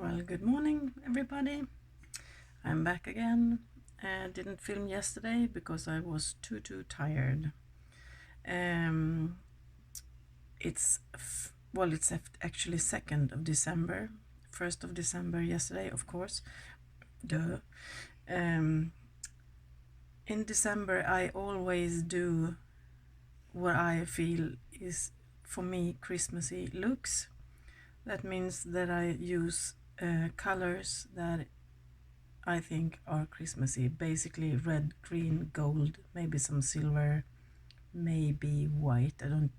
Well, good morning, everybody. I'm back again. Didn't film yesterday because I was too tired. Um, it's actually 2nd of December, 1st of December yesterday, of course. Duh. In December, I always do what I feel is, for me, Christmassy looks. That means that I use colors that I think are Christmassy. Basically red, green, gold, maybe some silver, maybe white. I don't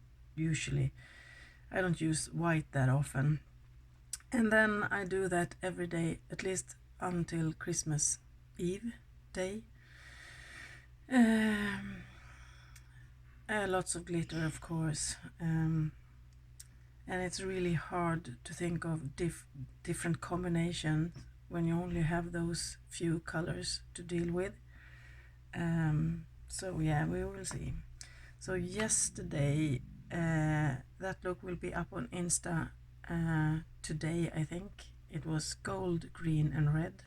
use white that often. And then I do that every day, at least until Christmas Eve day. Lots of glitter, of course. And it's really hard to think of different combinations when you only have those few colors to deal with. So yeah, we will see. So yesterday, that look will be up on Insta today, I think. It was gold, green and red.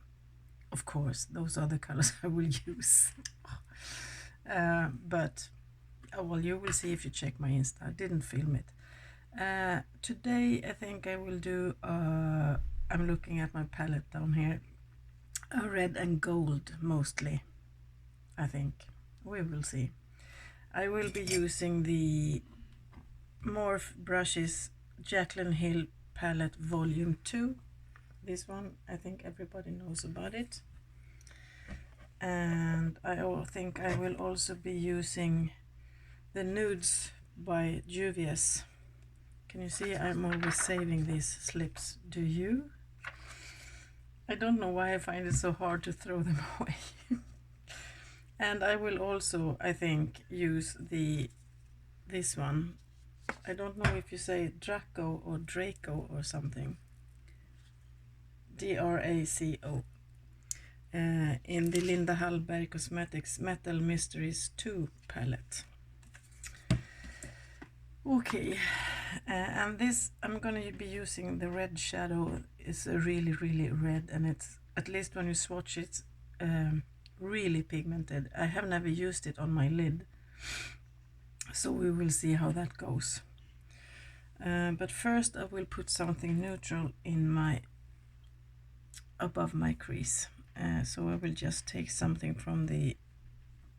Of course, those are the colors I will use. But well, you will see if you check my Insta. I didn't film it. Today I think I will do, I'm looking at my palette down here, a red and gold mostly, I think. We will see. I will be using the Morphe Brushes Jaclyn Hill palette volume 2. This one, I think everybody knows about it. And I think I will also be using the Nudes by Juvia's. Can you see I'm always saving these slips? Do you? I don't know why I find it so hard to throw them away. And I will also, I think, use this one. I don't know if you say Draco or Draco or something. Draco. In the Linda Hallberg Cosmetics Metal Mysteries 2 palette. Okay, and this I'm gonna be using the red shadow. It's a really red, and it's, at least when you swatch it, really pigmented. I have never used it on my lid, so we will see how that goes. But first I will put something neutral in my, above my crease. So I will just take something from the,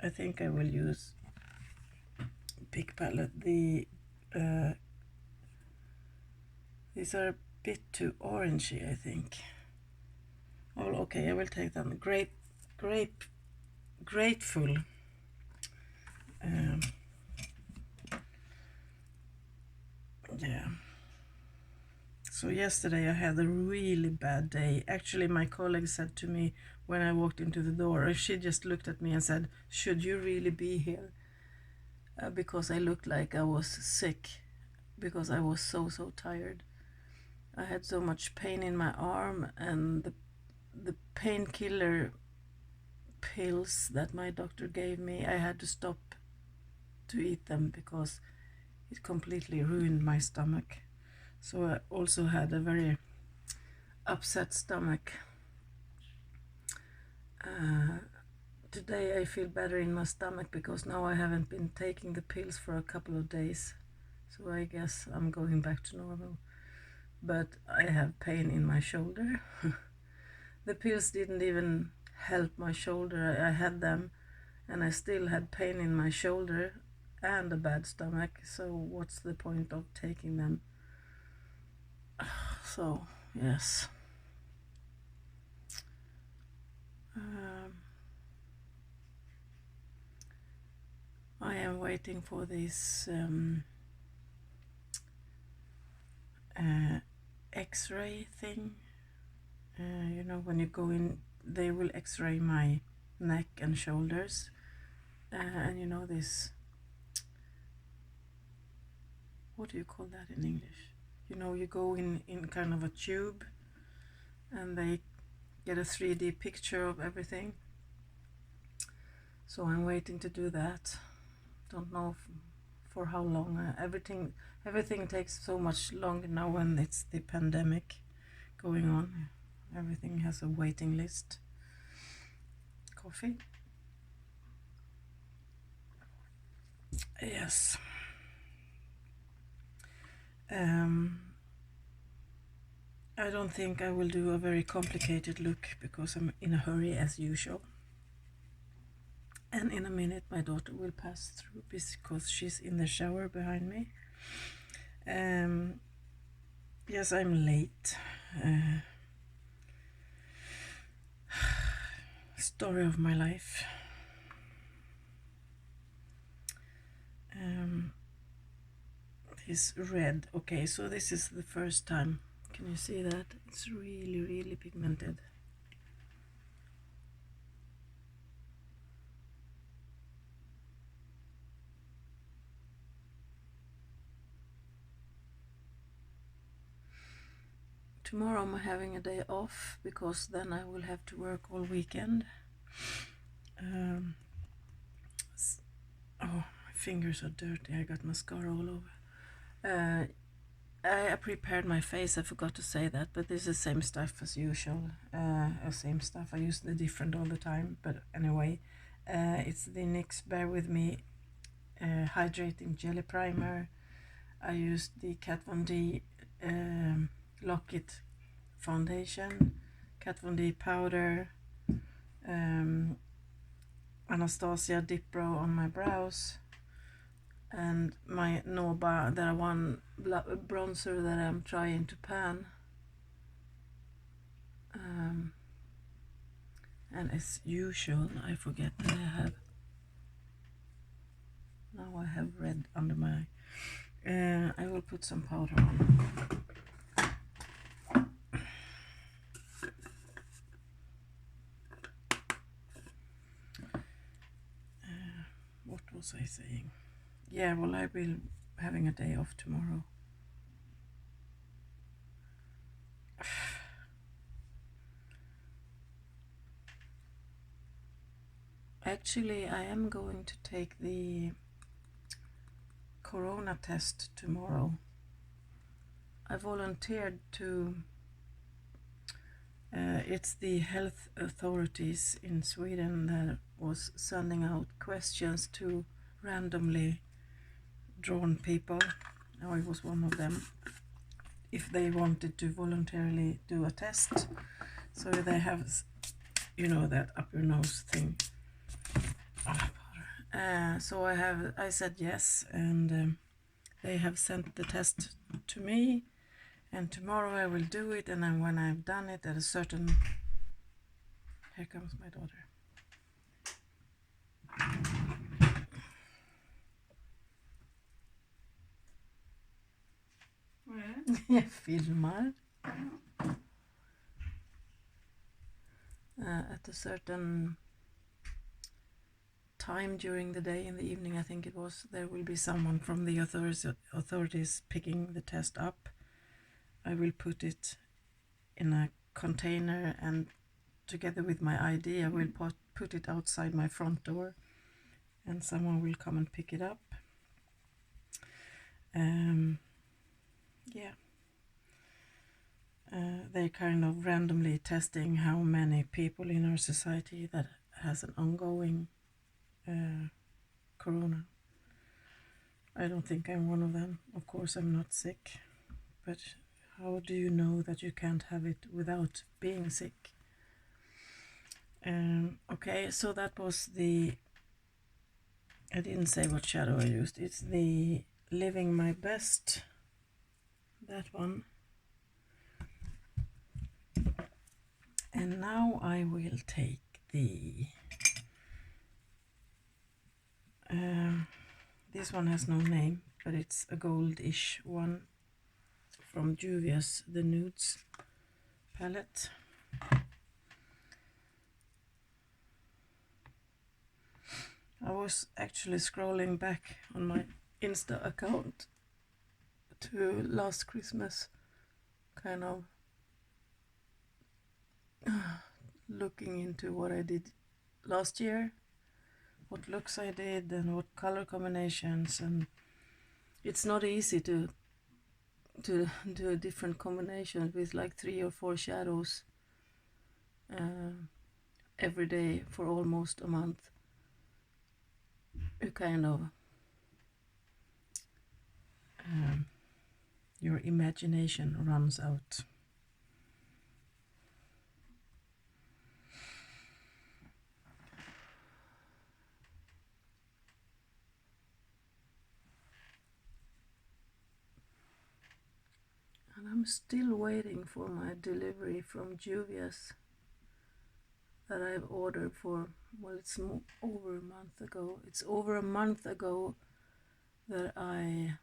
I think I will use big palette. These are a bit too orangey, I think. Oh, okay, I will take them. Grateful. Yeah. So yesterday I had a really bad day. Actually, my colleague said to me when I walked into the door, she just looked at me and said, "Should you really be here?" Because I looked like I was sick, because I was so tired. I had so much pain in my arm, and the painkiller pills that my doctor gave me, I had to stop to eat them because it completely ruined my stomach. So I also had a very upset stomach. Today I feel better in my stomach because now I haven't been taking the pills for a couple of days. So I guess I'm going back to normal. But I have pain in my shoulder. The pills didn't even help my shoulder. I had them and I still had pain in my shoulder and a bad stomach. So what's the point of taking them? So yes. I am waiting for this X-ray thing. You know, when you go in, they will X-ray my neck and shoulders. And you know this, what do you call that in English? You know, you go in kind of a tube and they get a 3D picture of everything. So I'm waiting to do that. Don't know for how long. Everything takes so much longer now when it's the pandemic going on. Everything has a waiting list. Coffee. Yes. I don't think I will do a very complicated look because I'm in a hurry as usual. And in a minute my daughter will pass through because she's in the shower behind me. Yes, I'm late. Story of my life. This red. Okay, so this is the first time. Can you see that? It's really, really pigmented. Tomorrow I'm having a day off because then I will have to work all weekend. Oh, my fingers are dirty. I got mascara all over. I prepared my face. I forgot to say that, but this is the same stuff as usual. Same stuff. I use the different all the time, but anyway, it's the NYX Bear With Me Hydrating Jelly Primer. I used the Kat Von D Lock It foundation, Kat Von D powder, Anastasia Dip Brow on my brows, and my Nova, that one bronzer that I'm trying to pan. And as usual, I forget that I have. Now I have red under my. I will put some powder on. What was I saying? Yeah, well, I will having a day off tomorrow. Actually, I am going to take the corona test tomorrow. I volunteered to. It's the health authorities in Sweden that was sending out questions to randomly drawn people. I was one of them. If they wanted to voluntarily do a test, so they have, you know, that up your nose thing. So I said yes, and they have sent the test to me, and tomorrow I will do it, and then when I've done it at a certain. Here comes my daughter. Jag filmar. At a certain time during the day, in the evening I think it was, there will be someone from the authorities picking the test up. I will put it in a container, and together with my ID I will put it outside my front door, and someone will come and pick it up. Yeah. They're kind of randomly testing how many people in our society that has an ongoing corona. I don't think I'm one of them. Of course I'm not sick, but how do you know that you can't have it without being sick? Okay, so that was the. I didn't say what shadow I used. It's the Living My Best. That one. And now I will take the. This one has no name, but it's a goldish one from Juvia's The Nudes palette. I was actually scrolling back on my Insta account to last Christmas, kind of looking into what I did last year, what looks I did, and what color combinations, and it's not easy to do a different combination with like 3 or 4 shadows. every day for almost a month, you kind of your imagination runs out. And I'm still waiting for my delivery from Juvia's that I've ordered for, well, it's over a month ago. It's over a month ago that I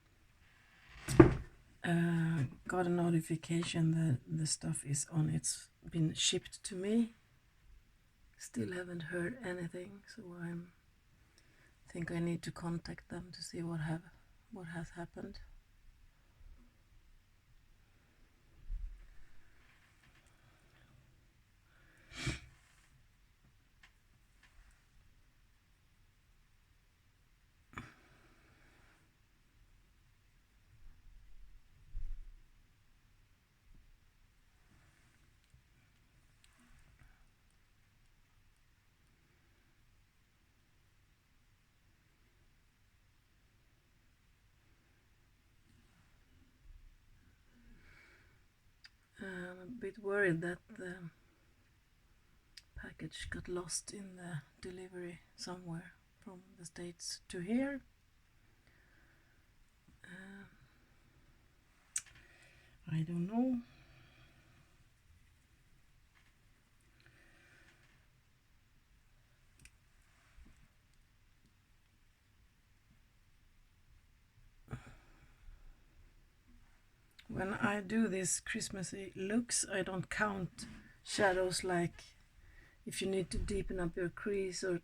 got a notification that the stuff is on, it's been shipped to me. Still haven't heard anything, so I think I need to contact them to see what has happened. I'm a bit worried that the package got lost in the delivery somewhere from the States to here. I don't know. When I do these Christmassy looks, I don't count shadows like if you need to deepen up your crease or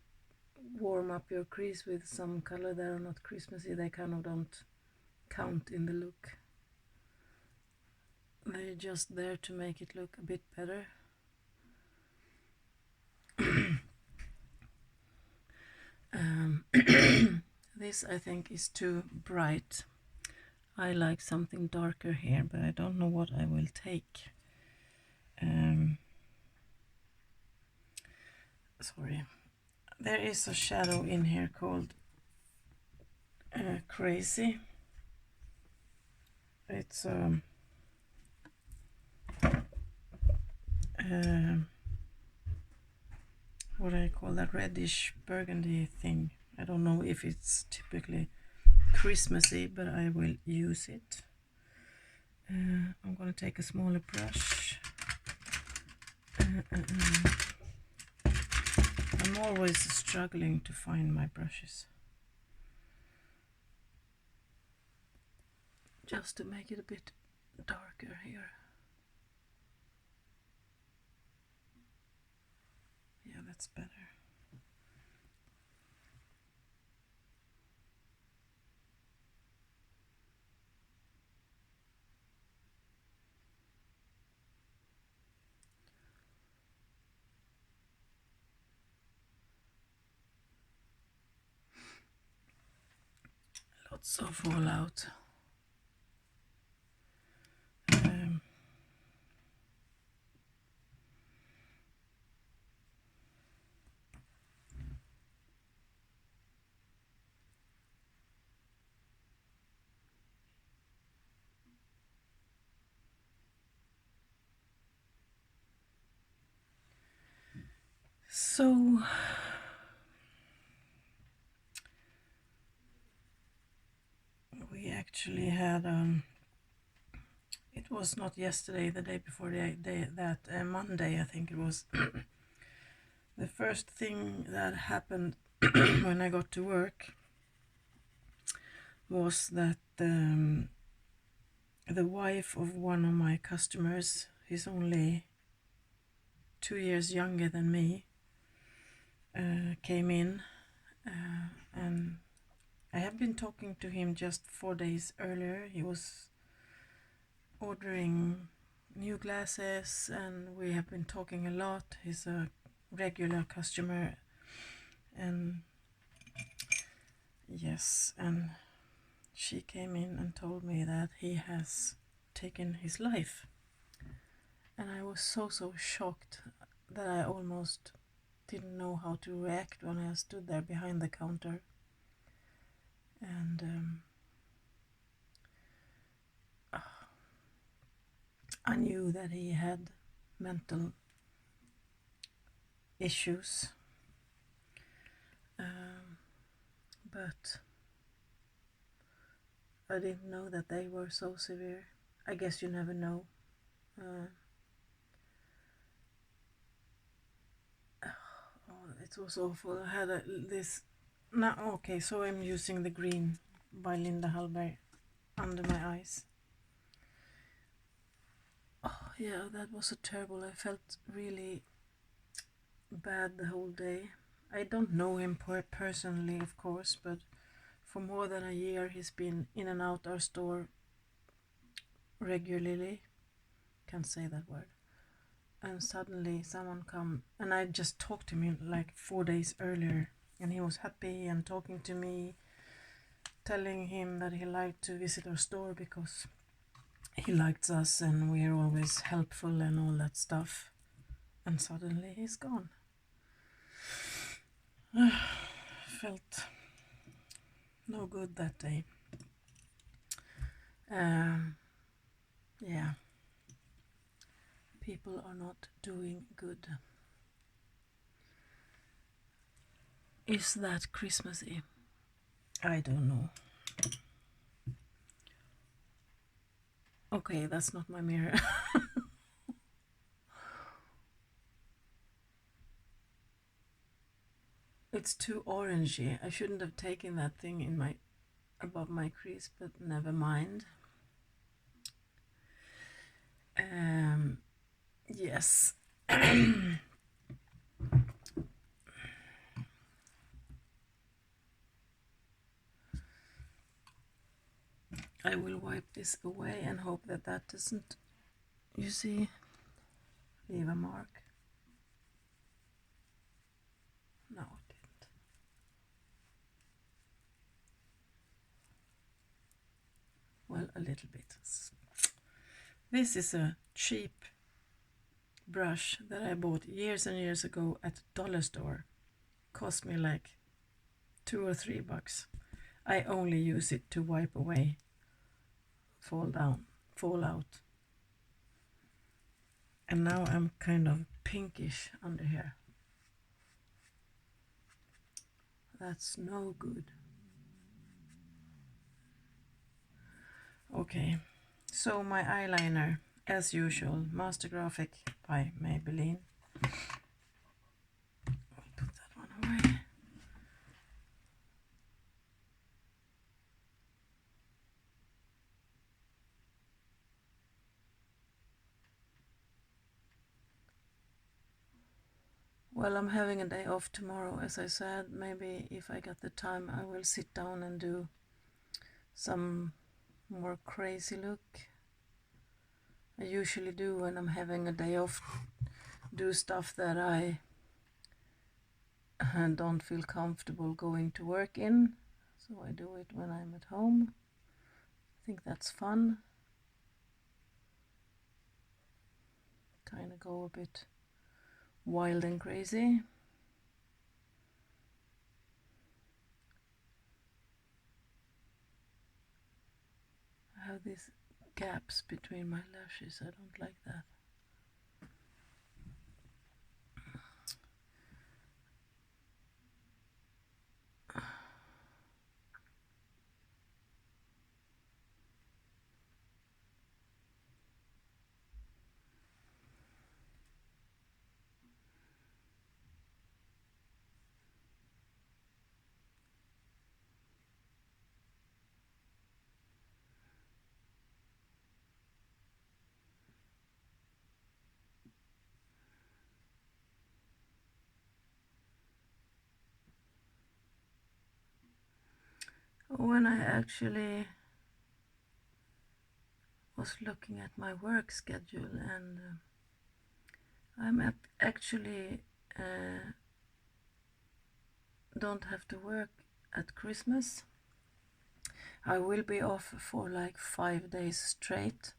warm up your crease with some color that are not Christmassy, they kind of don't count in the look. They're just there to make it look a bit better. This I think is too bright. I like something darker here, but I don't know what I will take. Sorry. There is a shadow in here called Crazy. It's what do I call that, reddish burgundy thing. I don't know if it's typically Christmassy, but I will use it. I'm gonna take a smaller brush. I'm always struggling to find my brushes, just to make it a bit darker here. Yeah, that's better. Lots of fallout. So we actually had it was not yesterday, the day before that Monday I think it was. The first thing that happened when I got to work was that the wife of one of my customers, he's only 2 years younger than me, came in, and I have been talking to him just 4 days earlier. He was ordering new glasses and we have been talking a lot. He's a regular customer, and yes, and she came in and told me that he has taken his life, and I was so shocked. that I almost didn't know how to react when I stood there behind the counter. And I knew that he had mental issues, but I didn't know that they were so severe. I guess you never know. It was awful. I had this. Now, okay, so I'm using the green by Linda Hallberg under my eyes. Oh, yeah, that was so terrible. I felt really bad the whole day. I don't know him personally, of course, but for more than a year he's been in and out our store regularly. Can't say that word. And suddenly someone come, and I just talked to him like 4 days earlier, and he was happy and talking to me, telling him that he liked to visit our store because he likes us and we're always helpful and all that stuff. And suddenly he's gone. Felt no good that day. Yeah, people are not doing good. Is that Christmassy? I don't know. Okay, that's not my mirror. It's too orangey. I shouldn't have taken that thing in my above my crease, but never mind. Yes. I will wipe this away and hope that that doesn't, you see, leave a mark. No, it didn't. Well, a little bit. This is a cheap brush that I bought years and years ago at a dollar store. Cost me like $2 or $3. I only use it to wipe away fallout. And now I'm kind of pinkish under here. That's no good. Okay, so my eyeliner, as usual, Master Graphic by Maybelline. I'll put that one away. Well, I'm having a day off tomorrow, as I said. Maybe if I get the time, I will sit down and do some more crazy look. I usually do when I'm having a day off, do stuff that I don't feel comfortable going to work in. So I do it when I'm at home. I think that's fun. Kind of go a bit wild and crazy. I have these gaps between my lashes. I don't like that. When I actually was looking at my work schedule, and I'm actually don't have to work at Christmas. I will be off for like 5 days straight.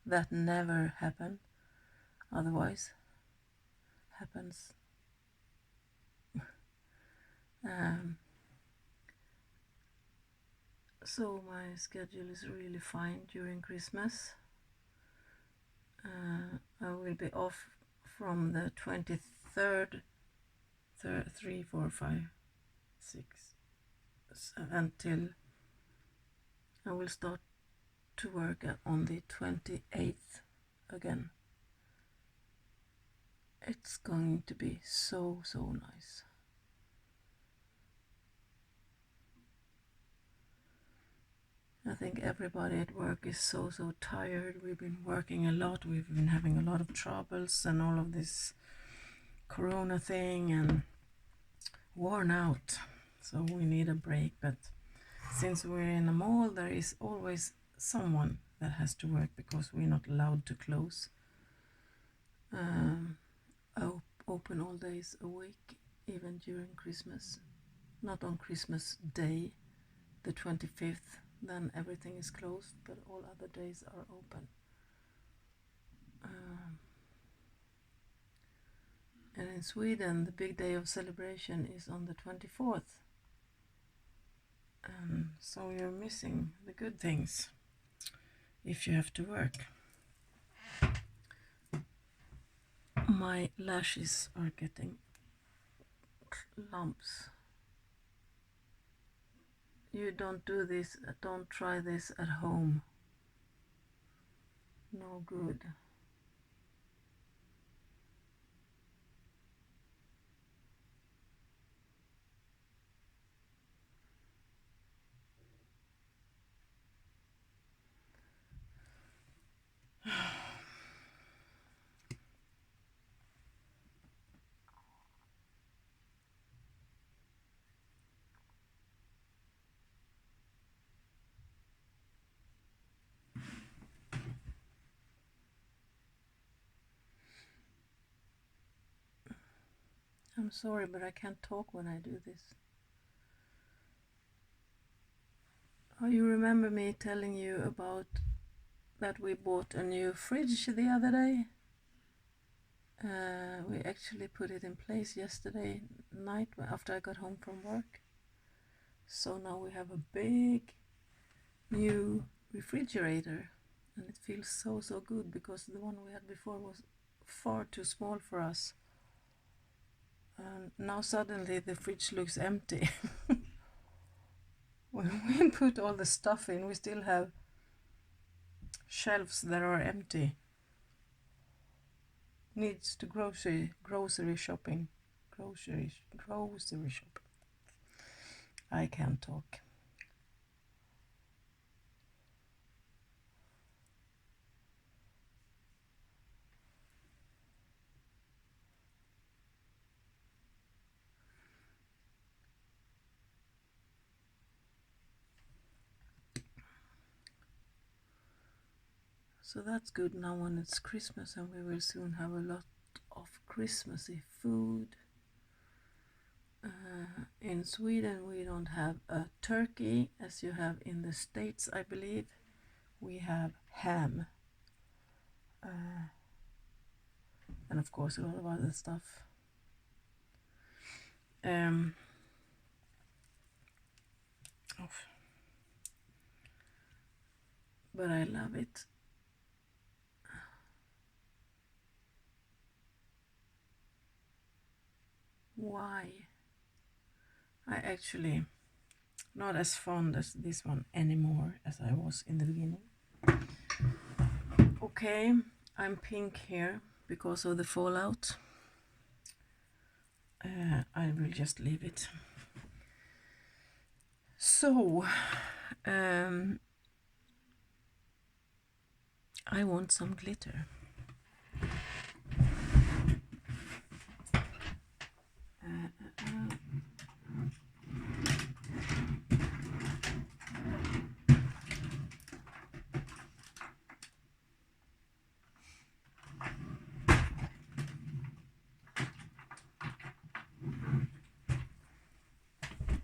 That never happened otherwise. happens. Um, so my schedule is really fine during Christmas. I will be off from the 23rd, 3, 4, 5, 6, until I will start to work on the 28th again. It's going to be so nice. I think everybody at work is so tired. We've been working a lot. We've been having a lot of troubles and all of this corona thing and worn out. So we need a break. But since we're in a mall, there is always someone that has to work because we're not allowed to close. Open all days a week, even during Christmas. Not on Christmas Day, the 25th. Then everything is closed, but all other days are open. And in Sweden, the big day of celebration is on the 24th. So you're missing the good things if you have to work. My lashes are getting lumps. You don't do this, don't try this at home. No good. I'm sorry, but I can't talk when I do this. Oh, you remember me telling you about that we bought a new fridge the other day? We actually put it in place yesterday night after I got home from work. So now we have a big new refrigerator, and it feels so good because the one we had before was far too small for us. And now suddenly the fridge looks empty. When we put all the stuff in, we still have shelves that are empty. Needs to grocery shopping. Grocery shopping. I can't talk. So that's good now when it's Christmas, and we will soon have a lot of Christmassy food. In Sweden we don't have a turkey as you have in the States, I believe. We have ham. And of course a lot of other stuff. But I love it. Why? I actually not as fond as this one anymore as I was in the beginning. Okay, I'm pink here because of the fallout. I will just leave it. So I want some glitter.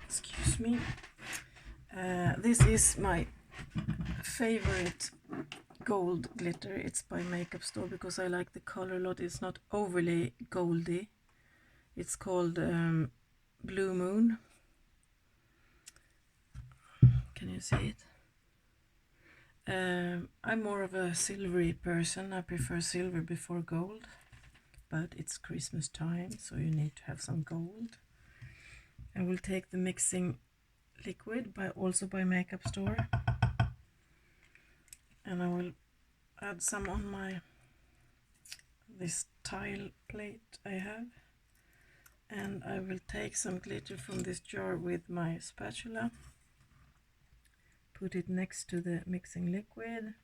Excuse me. This is my favorite gold glitter. It's by Makeup Store because I like the color a lot. It's not overly goldy. It's called Blue Moon. Can you see it? I'm more of a silvery person. I prefer silver before gold, but it's Christmas time, so you need to have some gold. I will take the mixing liquid also by Makeup Store, and I will add some on this tile plate I have, and I will take some glitter from this jar with my spatula, put it next to the mixing liquid,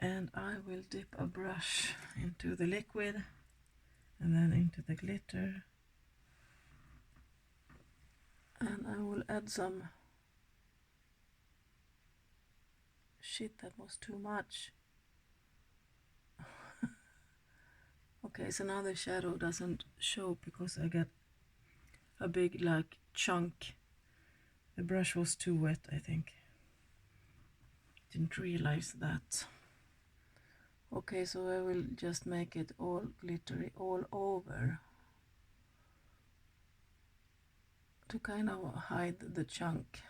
and I will dip a brush into the liquid and then into the glitter, and I will add some shit, that was too much. Okay, so now the shadow doesn't show because I got a big like chunk. The brush was too wet, I think. Didn't realize that. Okay, so I will just make it all glittery all over to kind of hide the chunk.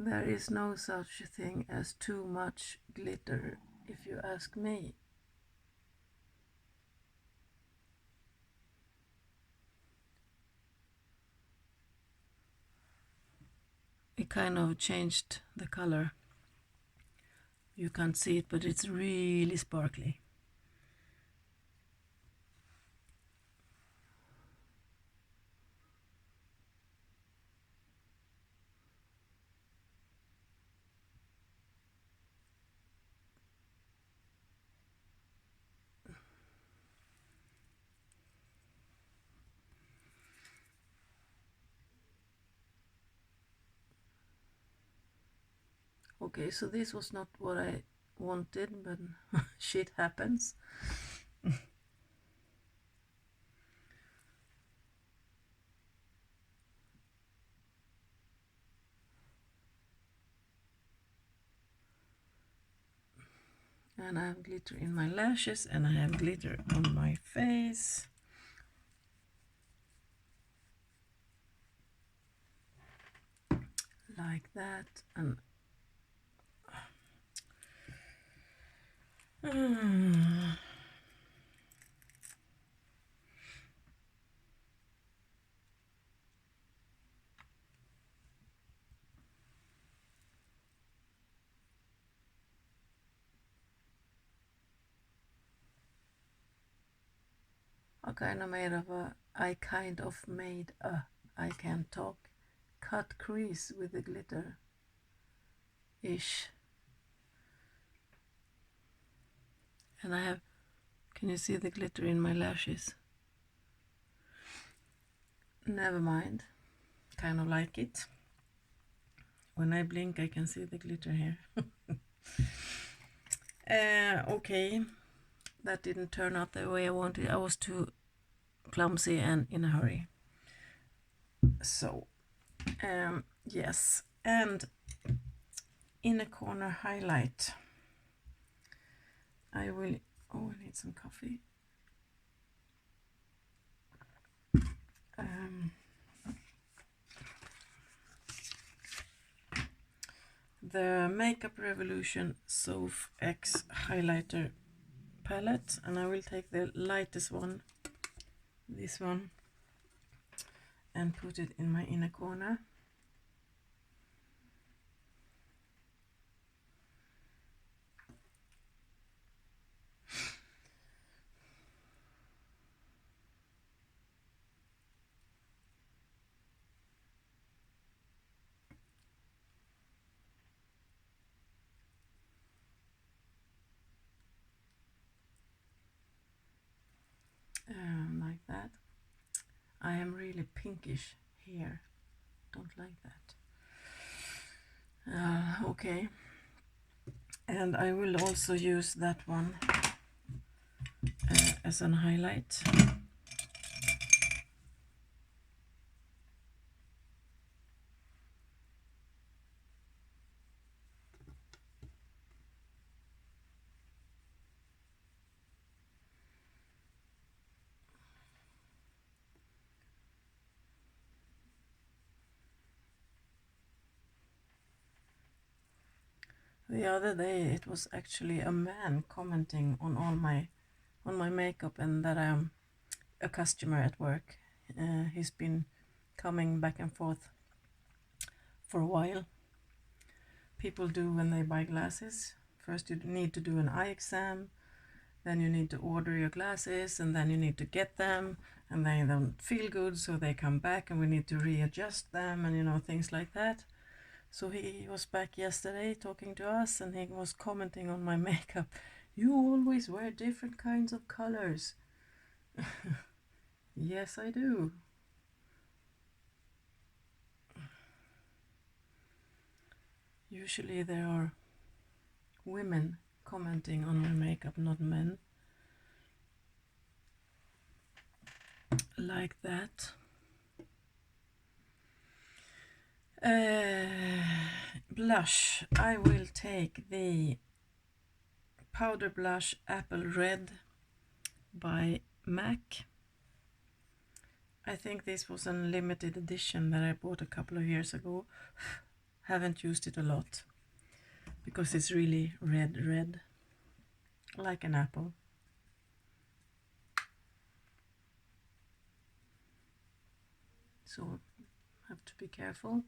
There is no such thing as too much glitter, if you ask me. It kind of changed the color. You can't see it, but it's really sparkly. Okay, so this was not what I wanted, but shit happens. And I have glitter in my lashes, and I have glitter on my face. Like that, and I kind of made a I can't talk cut crease with the glitter ish. And I have, can you see the glitter in my lashes? Never mind, kind of like it. When I blink I can see the glitter here. Okay, that didn't turn out the way I wanted. I was too clumsy and in a hurry. So yes, and in a corner highlight I will, oh, I need some coffee. The Makeup Revolution Soph X highlighter palette, and I will take the lightest one, this one, and put it in my inner corner. Like that. I am really pinkish here, don't like that. Okay, And I will also use that one as an highlight. The other day it was actually a man commenting on all my makeup, and that I'm a customer at work. He's been coming back and forth for a while. People do when they buy glasses. First you need to do an eye exam, then you need to order your glasses, and then you need to get them, and they don't feel good, so they come back and we need to readjust them, and you know, things like that. So he was back yesterday talking to us, and he was commenting on my makeup. You always wear different kinds of colors. Yes, I do. Usually there are women commenting on my makeup, not men. Like that. Blush. I will take the powder blush Apple Red by MAC. I think this was a limited edition that I bought a couple of years ago. Haven't used it a lot because it's really red, like an apple. So have to be careful.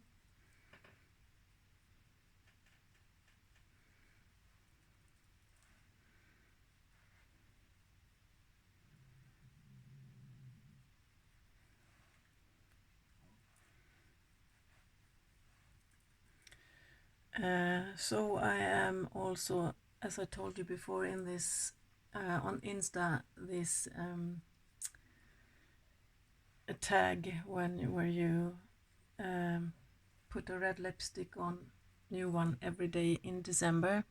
So I am also, as I told you before, in this on Insta, this a tag where you put a red lipstick on, new one every day in December.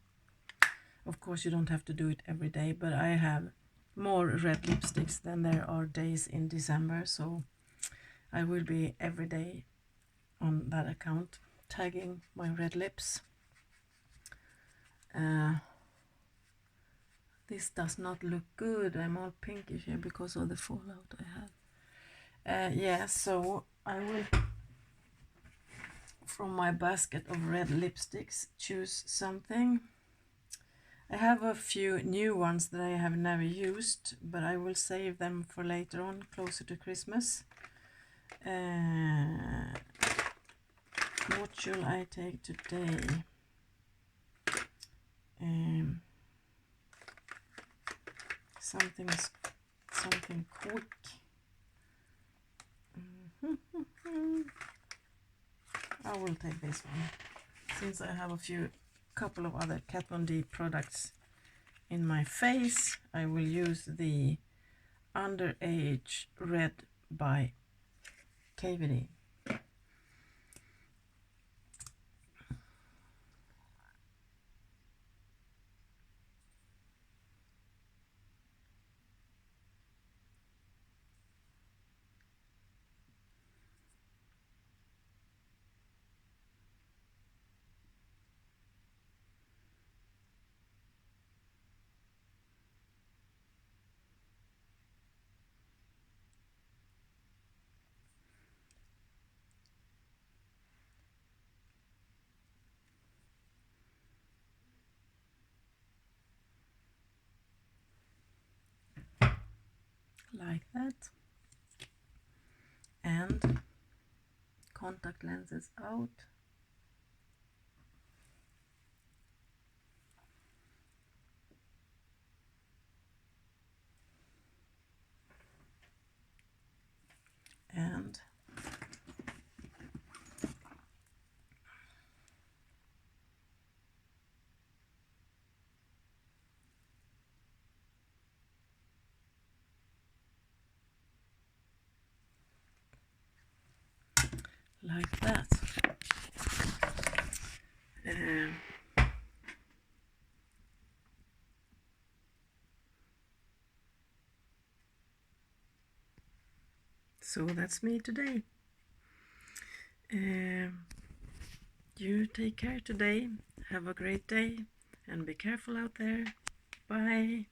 Of course you don't have to do it every day, but I have more red lipsticks than there are days in December, so I will be every day on that account tagging my red lips. This does not look good. I'm all pinkish here because of the fallout I have. Yeah, so I will, from my basket of red lipsticks, choose something. I have a few new ones that I have never used, but I will save them for later on, closer to Christmas. What should I take today? Something quick. I will take this one, since I have couple of other Kat Von D products in my face. I will use the Underage Red by KVD. Like that. And contact lenses out. And like that. So that's me today. You take care today. Have a great day and be careful out there. Bye.